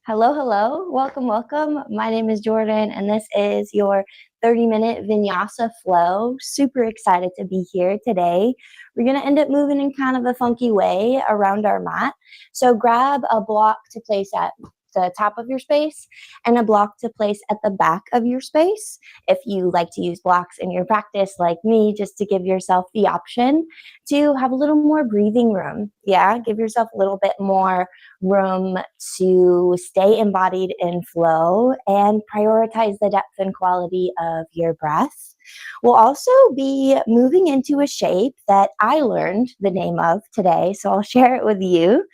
Hello, hello. Welcome, welcome. My name is Jordan, and this is your 30-minute Vinyasa flow. Super excited to be here today. We're going to end up moving in kind of a funky way around our mat. So grab a block to place at the top of your space and a block to place at the back of your space. If you like to use blocks in your practice like me, just to give yourself the option to have a little more breathing room. Yeah, give yourself a little bit more room to stay embodied in flow and prioritize the depth and quality of your breath. We'll also be moving into a shape that I learned the name of today, so I'll share it with you.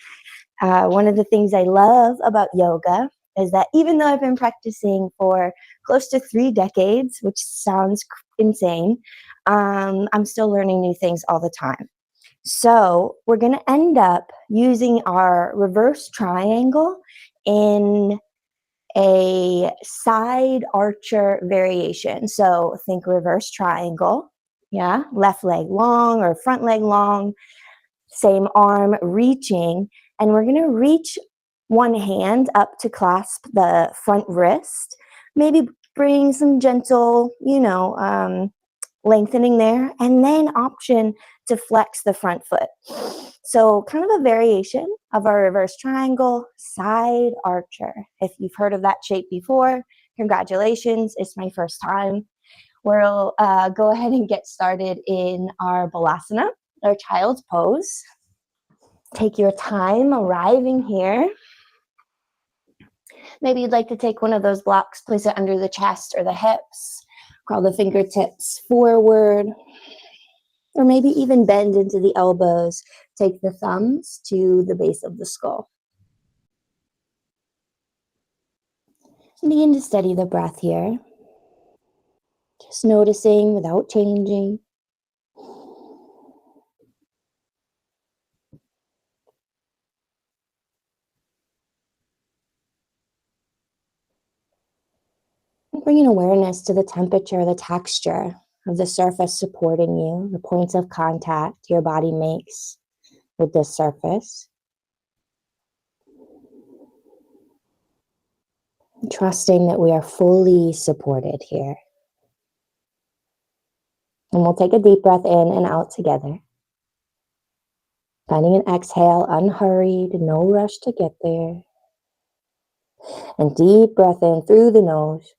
One of the things I love about yoga is that even though I've been practicing for close to 3 decades, which sounds insane, I'm still learning new things all the time. So we're going to end up using our reverse triangle in a side archer variation. So think reverse triangle, yeah, left leg long or front leg long, same arm reaching, and we're going to reach one hand up to clasp the front wrist, maybe bring some gentle, lengthening there, and then option to flex the front foot. So kind of a variation of our reverse triangle, side archer. If you've heard of that shape before, congratulations, it's my first time. We'll go ahead and get started in our balasana, our child's pose. Take your time arriving here. Maybe you'd like to take one of those blocks, place it under the chest or the hips, crawl the fingertips forward, or maybe even bend into the elbows. Take the thumbs to the base of the skull. Begin to steady the breath here. Just noticing without changing. Bringing awareness to the temperature, the texture of the surface supporting you, the points of contact your body makes with this surface. Trusting that we are fully supported here. And we'll take a deep breath in and out together. Finding an exhale, unhurried, no rush to get there. And deep breath in through the nose.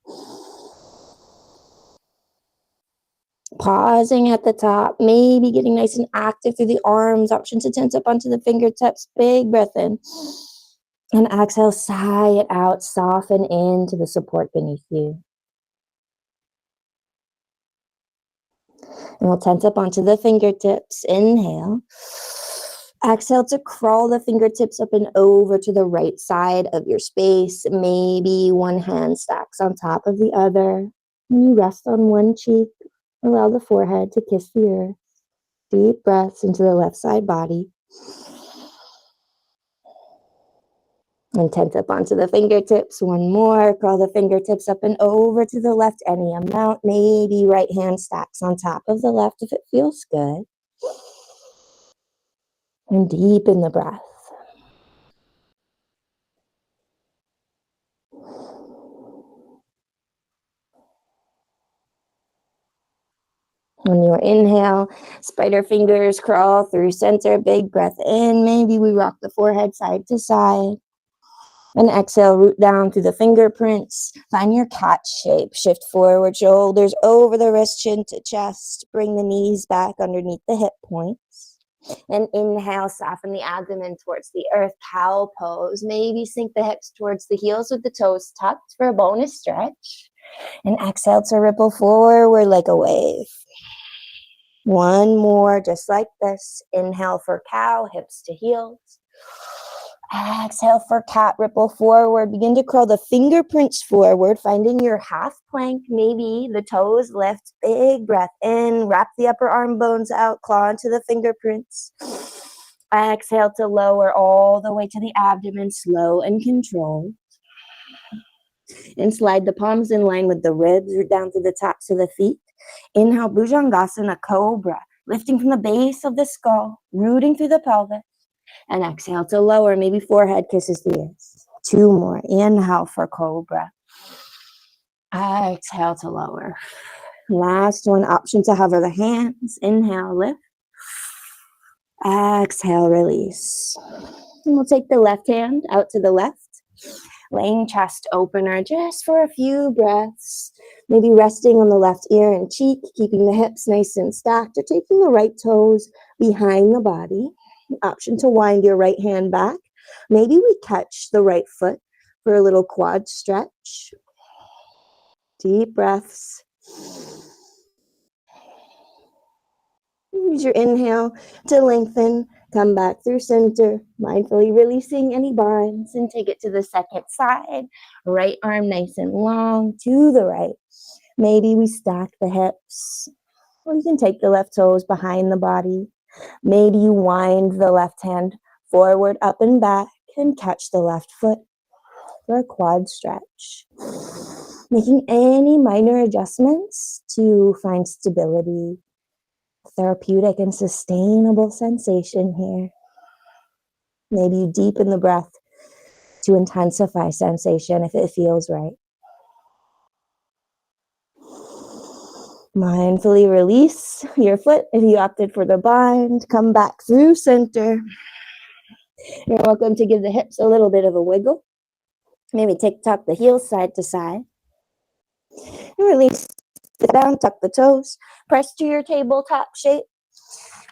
Pausing at the top, maybe getting nice and active through the arms, option to tense up onto the fingertips. Big breath in. And exhale, sigh it out, soften into the support beneath you. And we'll tense up onto the fingertips. Inhale. Exhale to crawl the fingertips up and over to the right side of your space. Maybe one hand stacks on top of the other. When you rest on one cheek, allow the forehead to kiss the earth. Deep breaths into the left side body. And tense up onto the fingertips. One more. Crawl the fingertips up and over to the left any amount. Maybe right hand stacks on top of the left if it feels good. And deepen the breath. On your inhale, spider fingers crawl through center, big breath in. Maybe we rock the forehead side to side. And exhale, root down through the fingerprints. Find your cat shape. Shift forward, shoulders over the wrist, chin to chest. Bring the knees back underneath the hip points. And inhale, soften the abdomen towards the earth, cow pose. Maybe sink the hips towards the heels with the toes tucked for a bonus stretch. And exhale to ripple forward like a wave. One more, just like this. Inhale for cow, hips to heels. Exhale for cat, ripple forward. Begin to curl the fingerprints forward, finding your half plank. Maybe the toes lift. Big breath in. Wrap the upper arm bones out. Claw into the fingerprints. Exhale to lower all the way to the abdomen, slow and controlled. And slide the palms in line with the ribs down to the tops of the feet. Inhale, Bhujangasana, Cobra, lifting from the base of the skull, rooting through the pelvis. And exhale to lower, maybe forehead kisses the ears. 2 more. Inhale for cobra. Exhale to lower. Last one, option to hover the hands. Inhale, lift. Exhale, release. And we'll take the left hand out to the left. Laying chest opener just for a few breaths. Maybe resting on the left ear and cheek, keeping the hips nice and stacked, or taking the right toes behind the body. Option to wind your right hand back. Maybe we catch the right foot for a little quad stretch. Deep breaths. Use your inhale to lengthen. Come back through center, mindfully releasing any binds, and take it to the second side. Right arm nice and long to the right. Maybe we stack the hips, or you can take the left toes behind the body. Maybe you wind the left hand forward, up and back, and catch the left foot for a quad stretch. Making any minor adjustments to find stability, therapeutic and sustainable sensation here. Maybe you deepen the breath to intensify sensation if it feels right. Mindfully release your foot if you opted for the bind. Come back through center. You're welcome to give the hips a little bit of a wiggle. Maybe tuck the heels side to side. And release it down, tuck the toes. Press to your tabletop shape.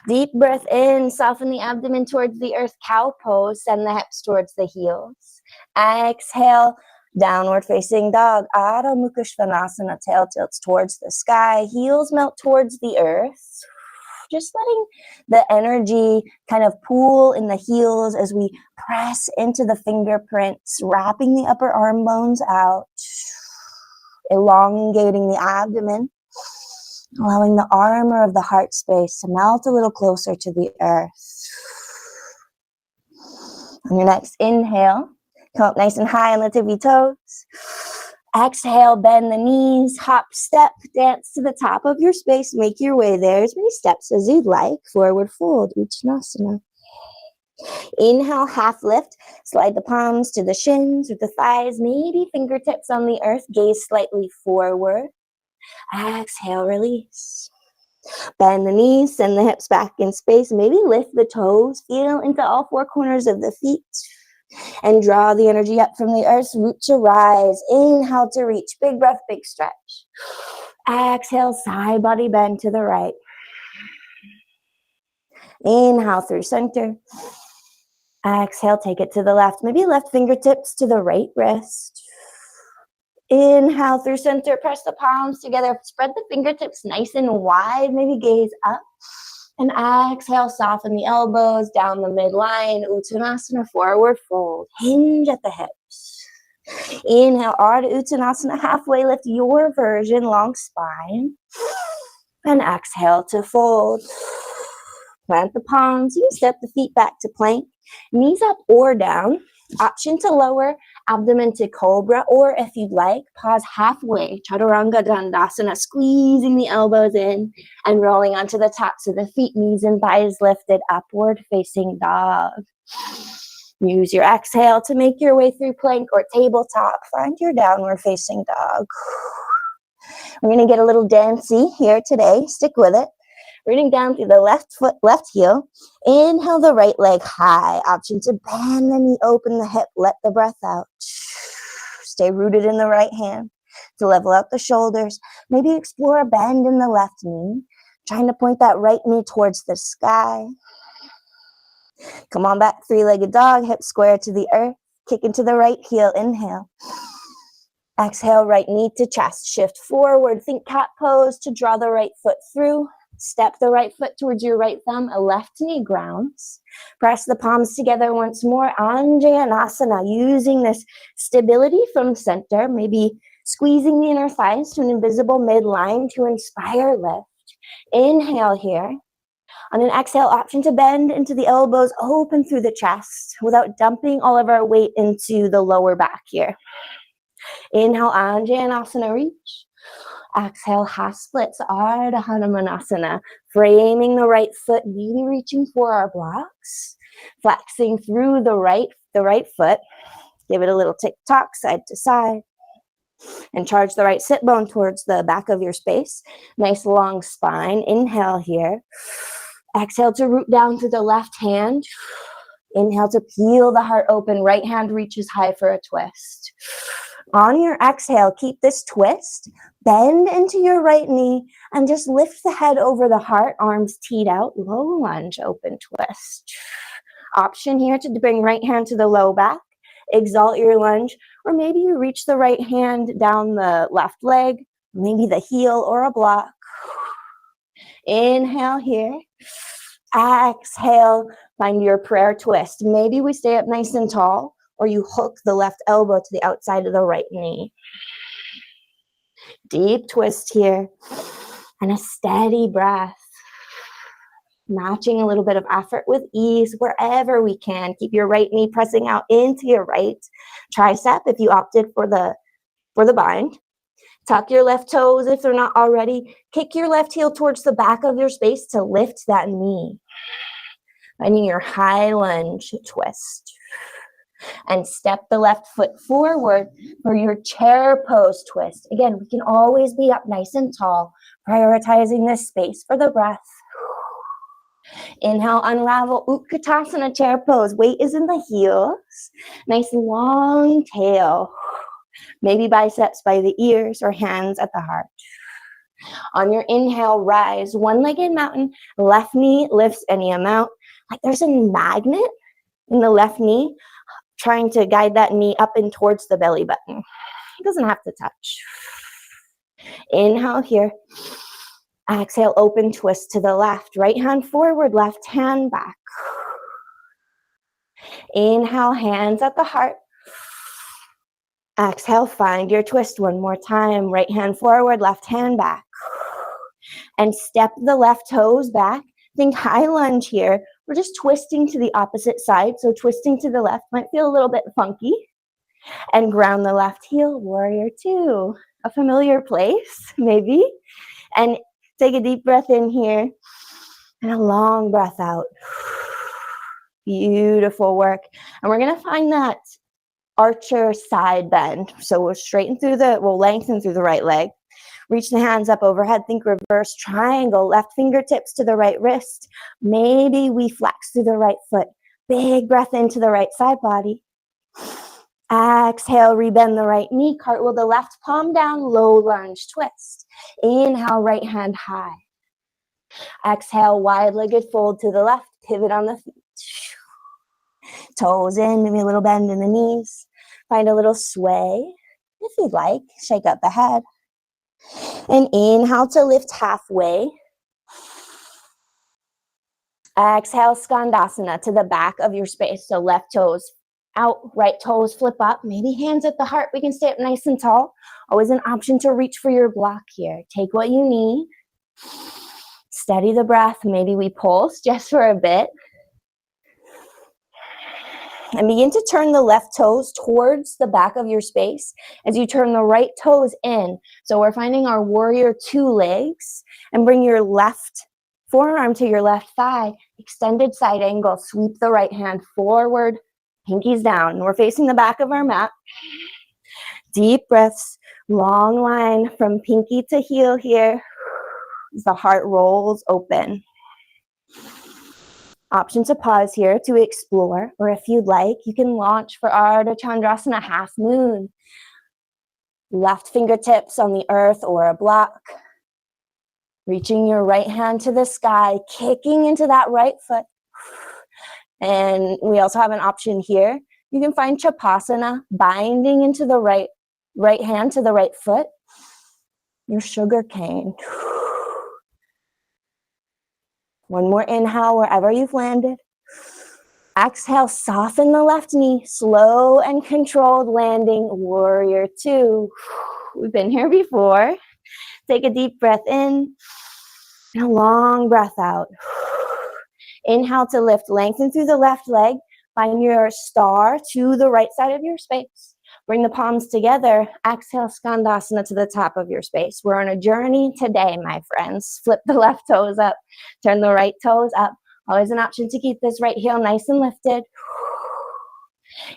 Deep breath in, soften the abdomen towards the earth, cow pose, send the hips towards the heels. Exhale, downward facing dog, Adho Mukha Svanasana, tail tilts towards the sky, heels melt towards the earth. Just letting the energy kind of pool in the heels as we press into the fingerprints, wrapping the upper arm bones out, elongating the abdomen. Allowing the armor of the heart space to melt a little closer to the earth. On your next inhale, come up nice and high on the tippy toes. Exhale, bend the knees, hop, step, dance to the top of your space. Make your way there as many steps as you'd like. Forward fold, Uttanasana. Inhale, half lift. Slide the palms to the shins or the thighs. Maybe fingertips on the earth. Gaze slightly forward. Exhale, release. Bend the knees, send the hips back in space. Maybe lift the toes, feel into all four corners of the feet, and draw the energy up from the earth. Root to rise. Inhale to reach. Big breath, big stretch. Exhale, side body bend to the right. Inhale through center. Exhale, take it to the left. Maybe left fingertips to the right wrist. Inhale through center, press the palms together, spread the fingertips nice and wide, maybe gaze up. And exhale, soften the elbows down the midline, Uttanasana, forward fold, hinge at the hips. Inhale, Ardha Uttanasana, halfway lift, your version, long spine. And exhale to fold. Plant the palms, you can step the feet back to plank, knees up or down. Option to lower, abdomen to cobra, or if you'd like, pause halfway, Chaturanga Dandasana, squeezing the elbows in and rolling onto the tops of the feet, knees and thighs lifted, upward facing dog. Use your exhale to make your way through plank or tabletop. Find your downward facing dog. We're going to get a little dancey here today. Stick with it. Rooting down through the left foot, left heel. Inhale the right leg high. Option to bend the knee, open the hip, let the breath out. Stay rooted in the right hand to level out the shoulders. Maybe explore a bend in the left knee. Trying to point that right knee towards the sky. Come on back, three-legged dog, hip square to the earth. Kick into the right heel, inhale. Exhale, right knee to chest. Shift forward, think cat pose to draw the right foot through. Step the right foot towards your right thumb, a left knee grounds. Press the palms together once more, Anjayanasana, using this stability from center, maybe squeezing the inner thighs to an invisible midline to inspire lift. Inhale here. On an exhale, option to bend into the elbows, open through the chest without dumping all of our weight into the lower back here. Inhale, Anjayanasana, reach. Exhale, half splits, Ardha Hanumanasana. Framing the right foot, maybe reaching for our blocks. Flexing through the right foot. Give it a little tick-tock side to side. And charge the right sit bone towards the back of your space. Nice long spine. Inhale here. Exhale to root down to the left hand. Inhale to peel the heart open. Right hand reaches high for a twist. On your exhale, keep this twist. Bend into your right knee and just lift the head over the heart. Arms teed out. Low lunge, open twist. Option here to bring right hand to the low back. Exalt your lunge. Or maybe you reach the right hand down the left leg. Maybe the heel or a block. Inhale here. Exhale, find your prayer twist. Maybe we stay up nice and tall, or you hook the left elbow to the outside of the right knee. Deep twist here, and a steady breath. Matching a little bit of effort with ease wherever we can. Keep your right knee pressing out into your right tricep if you opted for the bind. Tuck your left toes if they're not already. Kick your left heel towards the back of your space to lift that knee. Finding your high lunge twist. And step the left foot forward for your chair pose twist. Again, we can always be up nice and tall, prioritizing this space for the breath. Inhale, unravel, Utkatasana chair pose. Weight is in the heels. Nice long tail. Maybe biceps by the ears or hands at the heart. On your inhale, rise, one-legged mountain. Left knee lifts any amount. Like there's a magnet in the left knee trying to guide that knee up and towards the belly button. It doesn't have to touch. Inhale here. Exhale, open twist to the left. Right hand forward, left hand back. Inhale, hands at the heart. Exhale, find your twist one more time. Right hand forward, left hand back. And step the left toes back. Think high lunge here. We're just twisting to the opposite side. So twisting to the left might feel a little bit funky. And ground the left heel, warrior two. A familiar place, maybe. And take a deep breath in here. And a long breath out. Beautiful work. And we're going to find that archer side bend. So we'll lengthen through the right leg. Reach the hands up overhead. Think reverse triangle. Left fingertips to the right wrist. Maybe we flex through the right foot. Big breath into the right side body. Exhale, rebend the right knee. Cartwheel the left palm down. Low lunge twist. Inhale, right hand high. Exhale, wide-legged fold to the left. Pivot on the feet. Toes in, maybe a little bend in the knees. Find a little sway. If you'd like, shake up the head. And inhale to lift halfway. Exhale, Skandasana to the back of your space. So left toes out, right toes flip up. Maybe hands at the heart. We can stay up nice and tall. Always an option to reach for your block here. Take what you need. Steady the breath. Maybe we pulse just for a bit. And begin to turn the left toes towards the back of your space as you turn the right toes in. So we're finding our warrior two legs, and bring your left forearm to your left thigh. Extended side angle. Sweep the right hand forward. Pinkies down. We're facing the back of our mat. Deep breaths. Long line from pinky to heel here. As the heart rolls open. Option to pause here to explore, or if you'd like, you can launch for Ardha Chandrasana half moon. Left fingertips on the earth or a block. Reaching your right hand to the sky, kicking into that right foot. And we also have an option here. You can find Chapasana, binding into the right hand to the right foot. Your sugar cane. One more inhale wherever you've landed. Exhale, soften the left knee. Slow and controlled landing, warrior two. We've been here before. Take a deep breath in and a long breath out. Inhale to lift, lengthen through the left leg. Find your star to the right side of your space. Bring the palms together. Exhale, Skandasana to the top of your space. We're on a journey today, my friends. Flip the left toes up. Turn the right toes up. Always an option to keep this right heel nice and lifted.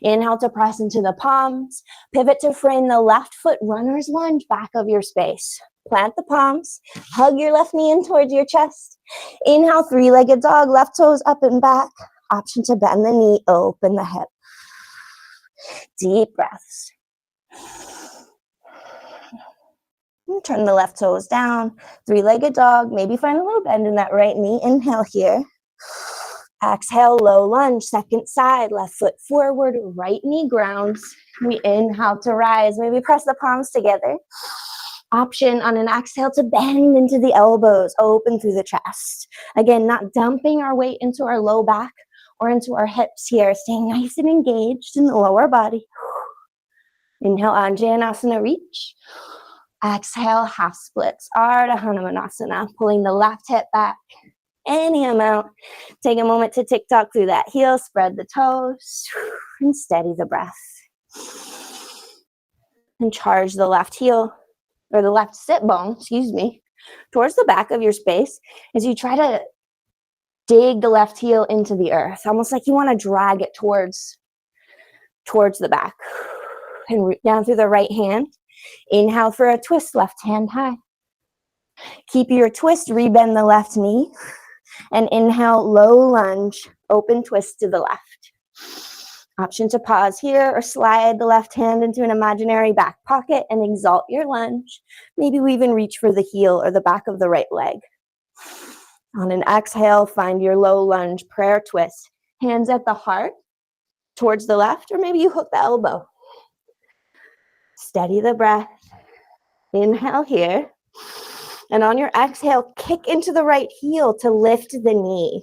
Inhale to press into the palms. Pivot to frame the left foot runner's lunge back of your space. Plant the palms. Hug your left knee in towards your chest. Inhale, three-legged dog, left toes up and back. Option to bend the knee, open the hip. Deep breaths. And turn the left toes down. Three-legged dog. Maybe find a little bend in that right knee. Inhale here. Exhale, low lunge, second side, left foot forward, right knee grounds. We inhale to rise. Maybe press the palms together. Option on an exhale to bend into the elbows, open through the chest. Again, not dumping our weight into our low back or into our hips here, staying nice and engaged in the lower body. Inhale, Anjaneyasana, reach. Exhale, half splits, Ardha Hanumanasana, pulling the left hip back. Any amount. Take a moment to tick-tock through that heel, spread the toes, and steady the breath. And charge the left heel, or the left sit bone, excuse me, towards the back of your space as you try to dig the left heel into the earth, almost like you want to drag it towards the back. And root down through the right hand. Inhale for a twist, left hand high. Keep your twist, rebend the left knee. And inhale, low lunge, open twist to the left. Option to pause here or slide the left hand into an imaginary back pocket and exalt your lunge. Maybe we even reach for the heel or the back of the right leg. On an exhale, find your low lunge prayer twist. Hands at the heart towards the left, or maybe you hook the elbow. Steady the breath. Inhale here. And on your exhale, kick into the right heel to lift the knee.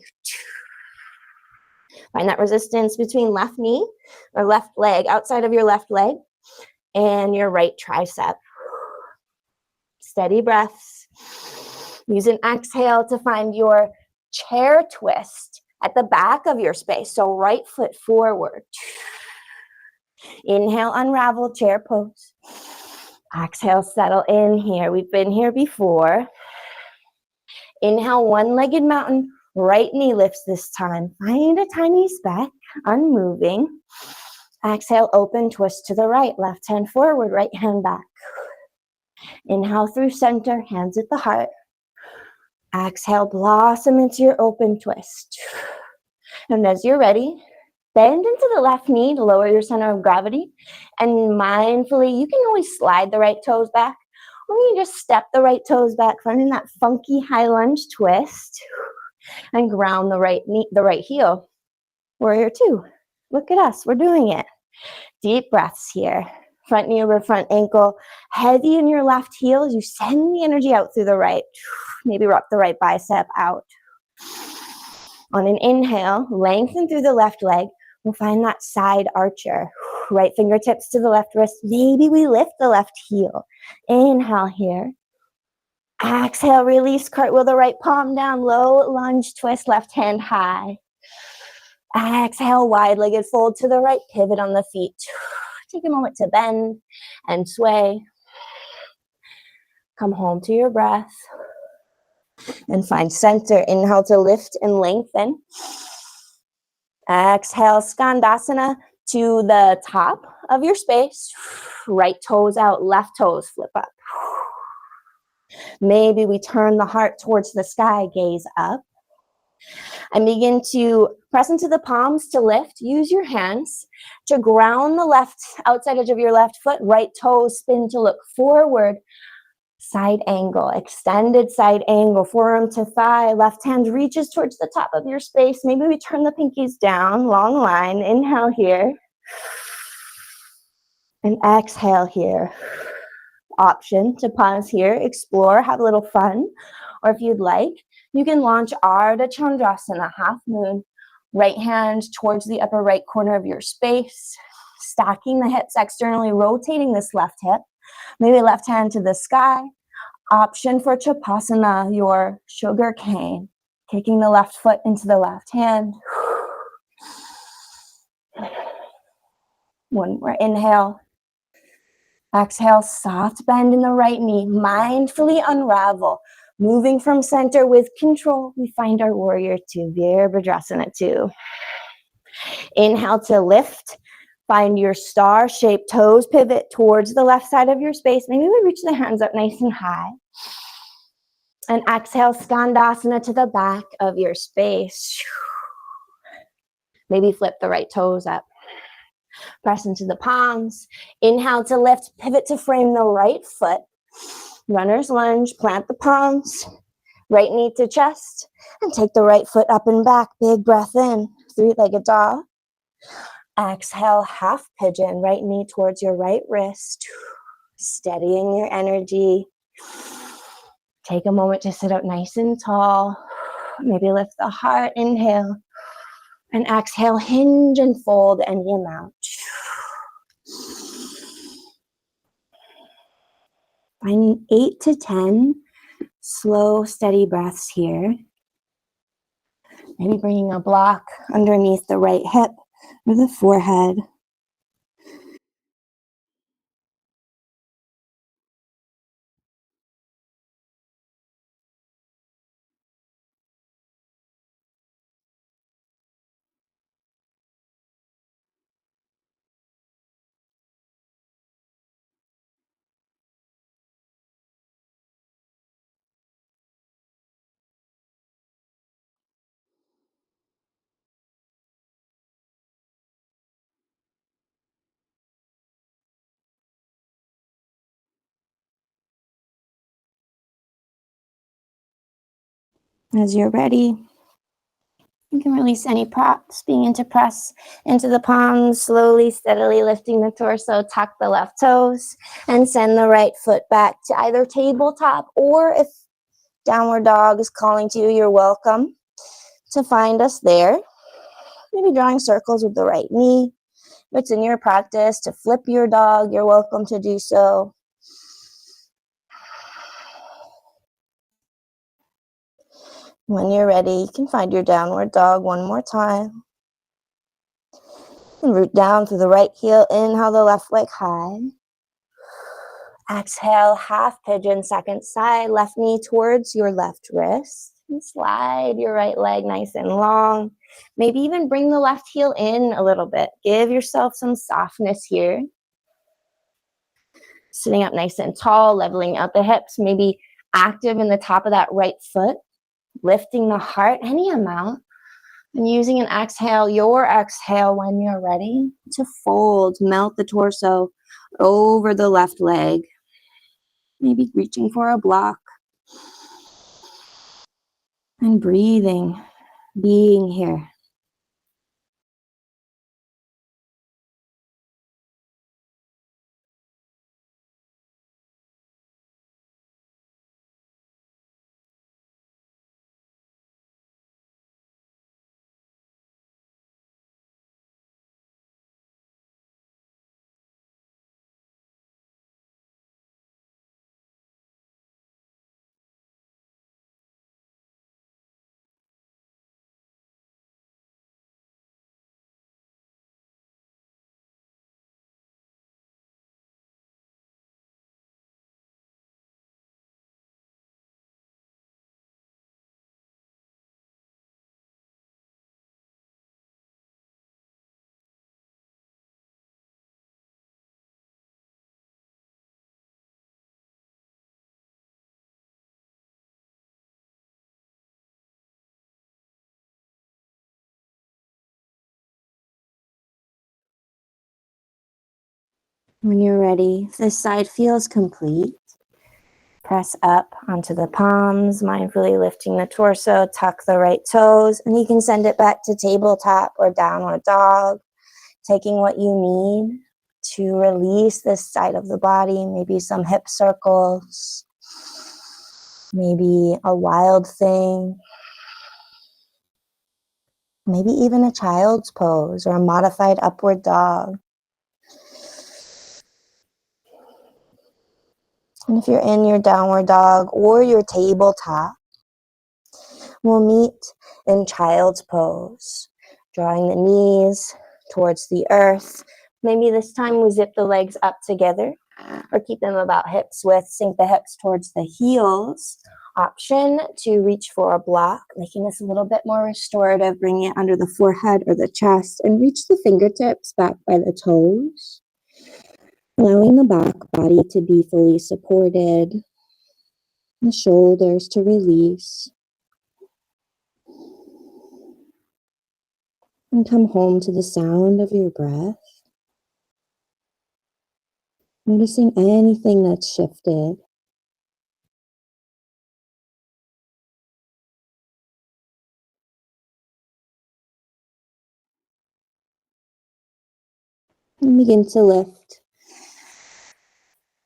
Find that resistance between left knee or left leg, outside of your left leg, and your right tricep. Steady breaths. Use an exhale to find your chair twist at the back of your space. So right foot forward. Inhale, unravel, chair pose. Exhale, settle in here. We've been here before. Inhale, one-legged mountain. Right knee lifts this time. Find a tiny speck, unmoving. Exhale, open, twist to the right. Left hand forward, right hand back. Inhale through center, hands at the heart. Exhale, blossom into your open twist. And as you're ready, bend into the left knee to lower your center of gravity. And mindfully, you can always slide the right toes back, or you just step the right toes back, finding that funky high lunge twist, and ground the right knee, the right heel. Warrior two. Look at us, we're doing it. Deep breaths here. Front knee over front ankle, heavy in your left heel as you send the energy out through the right. Maybe rock the right bicep out. On an inhale, lengthen through the left leg. We'll find that side archer. Right fingertips to the left wrist. Maybe we lift the left heel. Inhale here. Exhale, release, cartwheel the right palm down, low lunge twist, left hand high. Exhale, wide-legged fold to the right, pivot on the feet. Take a moment to bend and sway. Come home to your breath. And find center. Inhale to lift and lengthen. Exhale, Skandasana to the top of your space. Right toes out, left toes flip up. Maybe we turn the heart towards the sky, gaze up. And begin to press into the palms to lift. Use your hands to ground the left outside edge of your left foot. Right toes spin to look forward. Side angle, extended side angle, forearm to thigh. Left hand reaches towards the top of your space. Maybe we turn the pinkies down, long line. Inhale here. And exhale here. Option to pause here, explore, have a little fun. Or if you'd like, you can launch Ardha Chandrasana, half moon. Right hand towards the upper right corner of your space. Stacking the hips externally, rotating this left hip. Maybe left hand to the sky. Option for Chapasana, your sugar cane. Taking the left foot into the left hand. One more inhale. Exhale, soft bend in the right knee. Mindfully unravel. Moving from center with control, we find our warrior two, Virabhadrasana two. Inhale to lift. Find your star-shaped toes, pivot towards the left side of your space. Maybe we reach the hands up nice and high. And exhale, Skandasana to the back of your space. Maybe flip the right toes up. Press into the palms. Inhale to lift, pivot to frame the right foot. Runner's lunge, plant the palms. Right knee to chest. And take the right foot up and back. Big breath in. Three-legged dog. Exhale, half pigeon. Right knee towards your right wrist. Steadying your energy. Take a moment to sit up nice and tall. Maybe lift the heart. Inhale. And exhale, hinge and fold and you mount. Find 8 to 10 slow, steady breaths here. Maybe bringing a block underneath the right hip or the forehead. As you're ready, you can release any props, beginning to press into the palms, slowly, steadily lifting the torso, tuck the left toes, and send the right foot back to either tabletop, or if downward dog is calling to you, you're welcome to find us there. Maybe drawing circles with the right knee. If it's in your practice to flip your dog, you're welcome to do so. When you're ready, you can find your downward dog one more time. And root down through the right heel. Inhale the left leg high. Exhale, half pigeon, second side. Left knee towards your left wrist. And slide your right leg nice and long. Maybe even bring the left heel in a little bit. Give yourself some softness here. Sitting up nice and tall, leveling out the hips. Maybe active in the top of that right foot. Lifting the heart any amount. And using an exhale, your exhale when you're ready to fold, melt the torso over the left leg. Maybe reaching for a block. And breathing, being here. When you're ready, if this side feels complete, press up onto the palms, mindfully lifting the torso, tuck the right toes, and you can send it back to tabletop or downward dog, taking what you need to release this side of the body, maybe some hip circles, maybe a wild thing, maybe even a child's pose or a modified upward dog. And if you're in your downward dog or your tabletop, we'll meet in child's pose, drawing the knees towards the earth. Maybe this time we zip the legs up together or keep them about hips width, sink the hips towards the heels, option to reach for a block, making this a little bit more restorative. Bring it under the forehead or the chest and reach the fingertips back by the toes, allowing the back body to be fully supported, the shoulders to release, and come home to the sound of your breath, noticing anything that's shifted. And begin to lift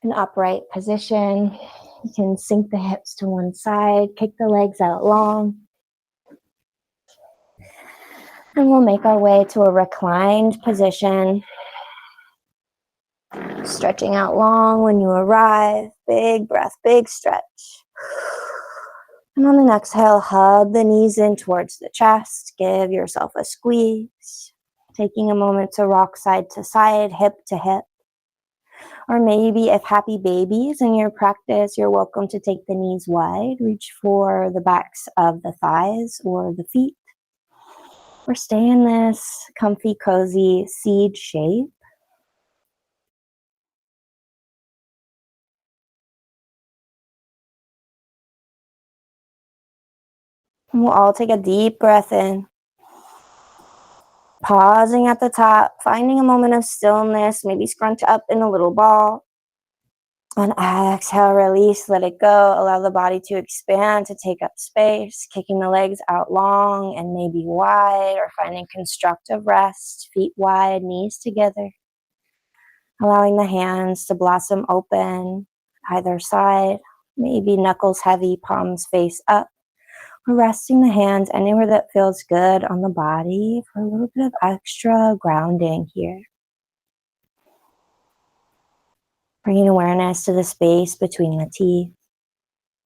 an upright position. You can sink the hips to one side, kick the legs out long. And we'll make our way to a reclined position. Stretching out long when you arrive. Big breath, big stretch. And on an exhale, hug the knees in towards the chest. Give yourself a squeeze. Taking a moment to rock side to side, hip to hip. Or maybe if happy babies in your practice, you're welcome to take the knees wide. Reach for the backs of the thighs or the feet. Or stay in this comfy, cozy seed shape. And we'll all take a deep breath in. Pausing at the top, finding a moment of stillness, maybe scrunch up in a little ball. On exhale, release, let it go. Allow the body to expand, to take up space, kicking the legs out long and maybe wide, or finding constructive rest, feet wide, knees together. Allowing the hands to blossom open, either side, maybe knuckles heavy, palms face up. Or resting the hands anywhere that feels good on the body for a little bit of extra grounding here. Bringing awareness to the space between the teeth,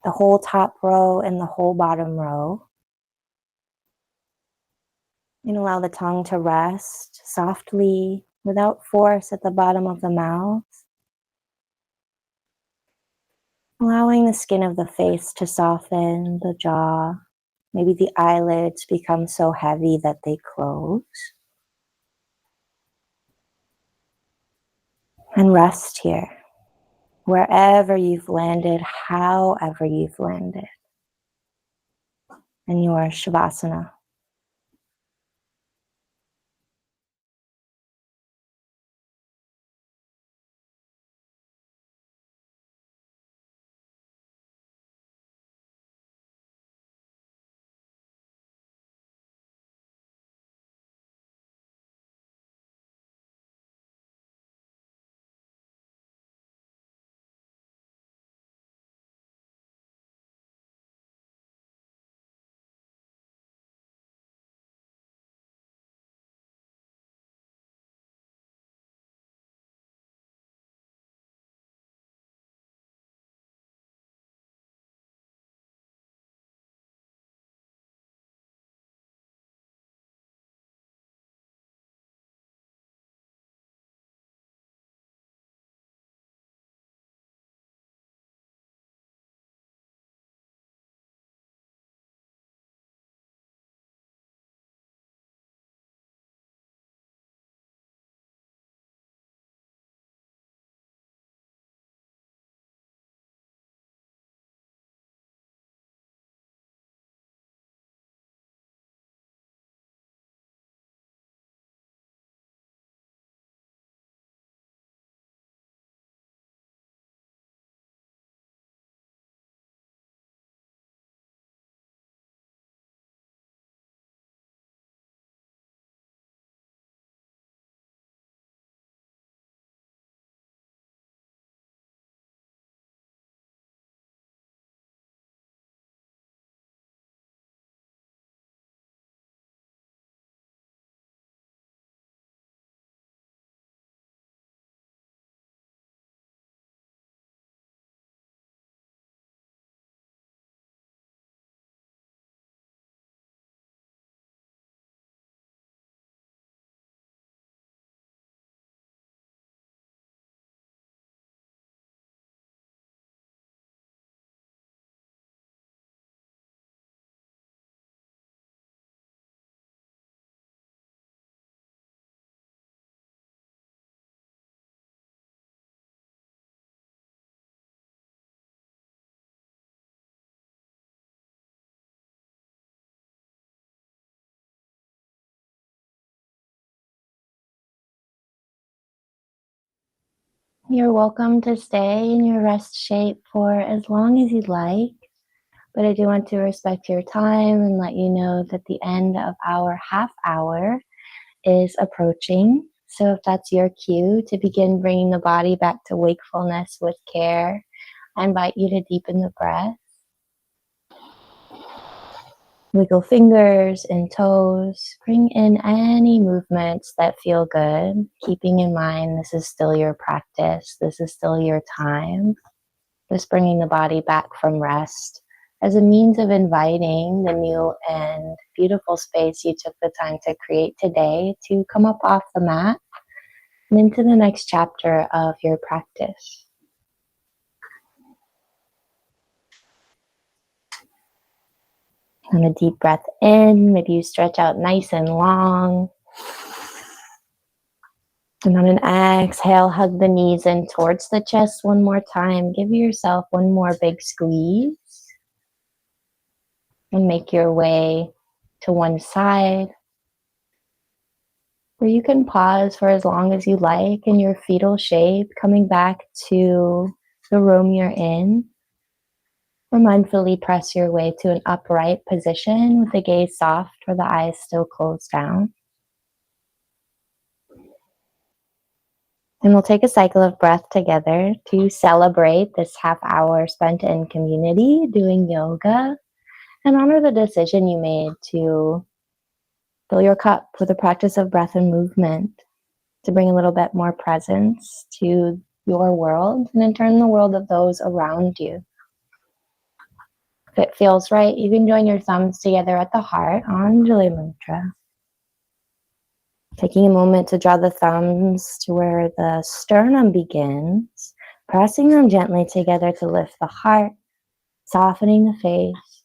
the whole top row and the whole bottom row. And allow the tongue to rest softly, without force, at the bottom of the mouth. Allowing the skin of the face to soften, the jaw. Maybe the eyelids become so heavy that they close. And rest here, wherever you've landed, however you've landed in your Shavasana. You're welcome to stay in your rest shape for as long as you'd like, but I do want to respect your time and let you know that the end of our half hour is approaching. So if that's your cue to begin bringing the body back to wakefulness with care, I invite you to deepen the breath. Wiggle fingers and toes. Bring in any movements that feel good, keeping in mind this is still your practice. This is still your time. Just bringing the body back from rest as a means of inviting the new and beautiful space you took the time to create today to come up off the mat and into the next chapter of your practice. And a deep breath in, maybe you stretch out nice and long. And on an exhale, hug the knees in towards the chest one more time. Give yourself one more big squeeze. And make your way to one side, where you can pause for as long as you like in your fetal shape, coming back to the room you're in. Or mindfully press your way to an upright position with the gaze soft or the eyes still closed down. And we'll take a cycle of breath together to celebrate this half hour spent in community doing yoga and honor the decision you made to fill your cup with the practice of breath and movement, to bring a little bit more presence to your world and in turn the world of those around you. If it feels right, you can join your thumbs together at the heart, Anjali Mudra. Taking a moment to draw the thumbs to where the sternum begins, pressing them gently together to lift the heart, softening the face.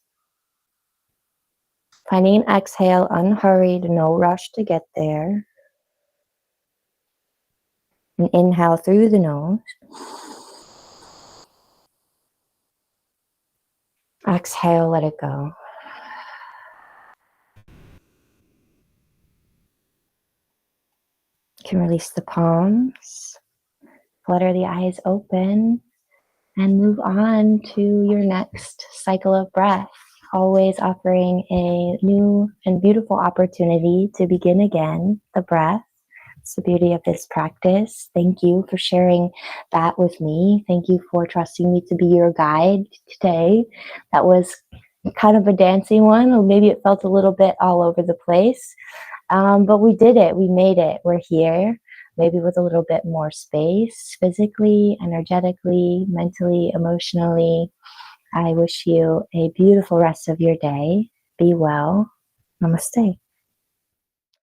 Finding an exhale, unhurried, no rush to get there. And inhale through the nose. Exhale, let it go. You can release the palms, flutter the eyes open, and move on to your next cycle of breath, always offering a new and beautiful opportunity to begin again, the breath. It's the beauty of this practice. Thank you for sharing that with me. Thank you for trusting me to be your guide today. That was kind of a dancing one, or maybe it felt a little bit all over the place. But we did it. We made it. We're here. Maybe with a little bit more space, physically, energetically, mentally, emotionally. I wish you a beautiful rest of your day. Be well. Namaste.